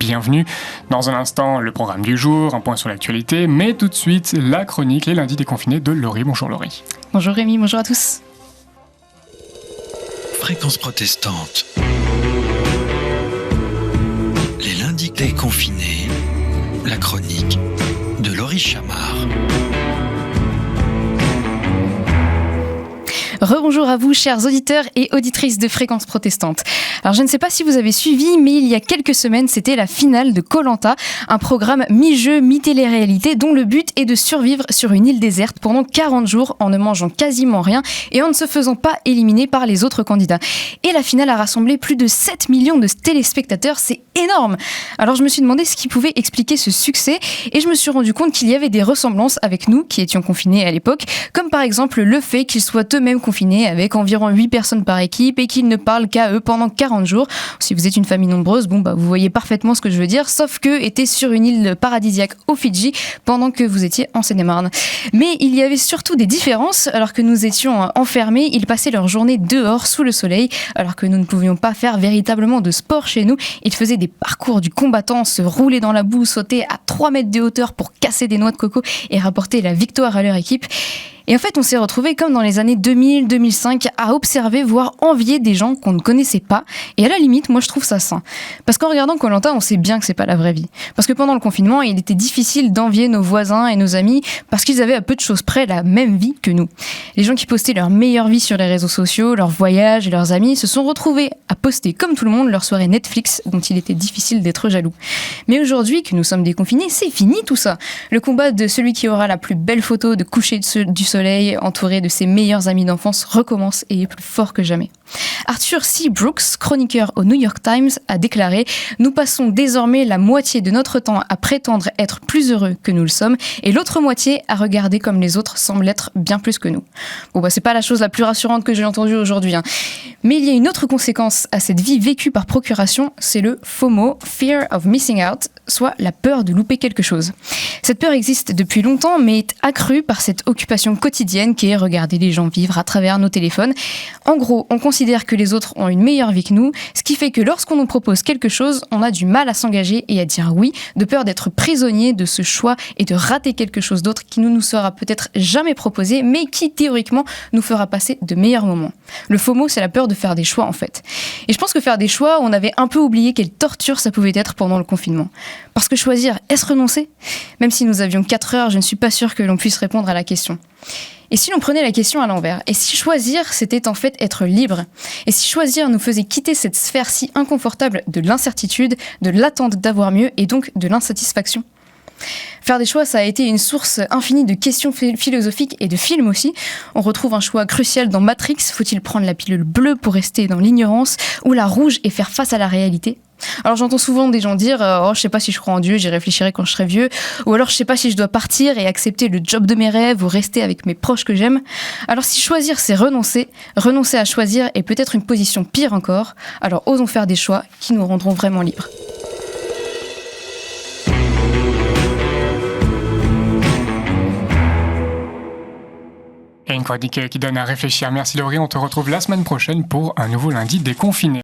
bienvenue. Dans un instant, le programme du jour, un point sur l'actualité, mais tout de suite, la chronique Les lundis déconfinés de Laurie. Bonjour Laurie. Bonjour Rémi, bonjour à tous. Fréquence protestante. Les lundis déconfinés, la chronique de Laurie Chamard. Rebonjour à vous, chers auditeurs et auditrices de Fréquence Protestante. Alors, je ne sais pas si vous avez suivi, mais il y a quelques semaines, c'était la finale de Koh-Lanta, un programme mi-jeu, mi-télé-réalité, dont le but est de survivre sur une île déserte pendant 40 jours en ne mangeant quasiment rien et en ne se faisant pas éliminer par les autres candidats. Et la finale a rassemblé plus de 7 millions de téléspectateurs, c'est énorme! Alors, je me suis demandé ce qui pouvait expliquer ce succès et je me suis rendu compte qu'il y avait des ressemblances avec nous, qui étions confinés à l'époque, comme par exemple le fait qu'ils soient eux-mêmes confinés avec environ 8 personnes par équipe et qu'ils ne parlent qu'à eux pendant 40 jours. Si vous êtes une famille nombreuse, vous voyez parfaitement ce que je veux dire, sauf qu'eux étaient sur une île paradisiaque au Fidji pendant que vous étiez en Seine-et-Marne. Mais il y avait surtout des différences. Alors que nous étions enfermés, ils passaient leur journée dehors sous le soleil, alors que nous ne pouvions pas faire véritablement de sport chez nous. Ils faisaient des parcours du combattant, se rouler dans la boue, sauter à 3 mètres de hauteur pour casser des noix de coco et rapporter la victoire à leur équipe. Et en fait, on s'est retrouvés comme dans les années 2000-2005 à observer, voire envier des gens qu'on ne connaissait pas. Et à la limite, moi je trouve ça sain. Parce qu'en regardant Koh-Lanta, on sait bien que c'est pas la vraie vie. Parce que pendant le confinement, il était difficile d'envier nos voisins et nos amis parce qu'ils avaient à peu de choses près la même vie que nous. Les gens qui postaient leur meilleure vie sur les réseaux sociaux, leurs voyages et leurs amis se sont retrouvés à poster comme tout le monde leur soirée Netflix dont il était difficile d'être jaloux. Mais aujourd'hui que nous sommes déconfinés, c'est fini tout ça. Le combat de celui qui aura la plus belle photo de coucher du soleil entouré de ses meilleurs amis d'enfance recommence et est plus fort que jamais. Arthur C. Brooks, chroniqueur au New York Times, a déclaré « Nous passons désormais la moitié de notre temps à prétendre être plus heureux que nous le sommes et l'autre moitié à regarder comme les autres semblent être bien plus que nous. » C'est pas la chose la plus rassurante que j'ai entendue aujourd'hui. Mais il y a une autre conséquence à cette vie vécue par procuration, c'est le FOMO, Fear of Missing Out, soit la peur de louper quelque chose. Cette peur existe depuis longtemps, mais est accrue par cette occupation quotidienne qui est regarder les gens vivre à travers nos téléphones. En gros, on considère que les autres ont une meilleure vie que nous, ce qui fait que lorsqu'on nous propose quelque chose, on a du mal à s'engager et à dire oui, de peur d'être prisonnier de ce choix et de rater quelque chose d'autre qui ne nous sera peut-être jamais proposé, mais qui théoriquement nous fera passer de meilleurs moments. Le FOMO, c'est la peur de faire des choix en fait. Et je pense que faire des choix, on avait un peu oublié quelle torture ça pouvait être pendant le confinement. Parce que choisir, est-ce renoncer ? Même si nous avions 4 heures, je ne suis pas sûre que l'on puisse répondre à la question. Et si l'on prenait la question à l'envers ? Et si choisir, c'était en fait être libre ? Et si choisir nous faisait quitter cette sphère si inconfortable de l'incertitude, de l'attente d'avoir mieux et donc de l'insatisfaction ? Faire des choix, ça a été une source infinie de questions philosophiques et de films aussi. On retrouve un choix crucial dans Matrix. Faut-il prendre la pilule bleue pour rester dans l'ignorance ou la rouge et faire face à la réalité ? Alors j'entends souvent des gens dire je sais pas si je crois en Dieu, j'y réfléchirai quand je serai vieux, ou alors je sais pas si je dois partir et accepter le job de mes rêves ou rester avec mes proches que j'aime. Alors si choisir c'est renoncer à choisir est peut-être une position pire encore, alors osons faire des choix qui nous rendront vraiment libres. Et une chronique qui donne à réfléchir. Merci Laurie, on te retrouve la semaine prochaine pour un nouveau lundi déconfiné.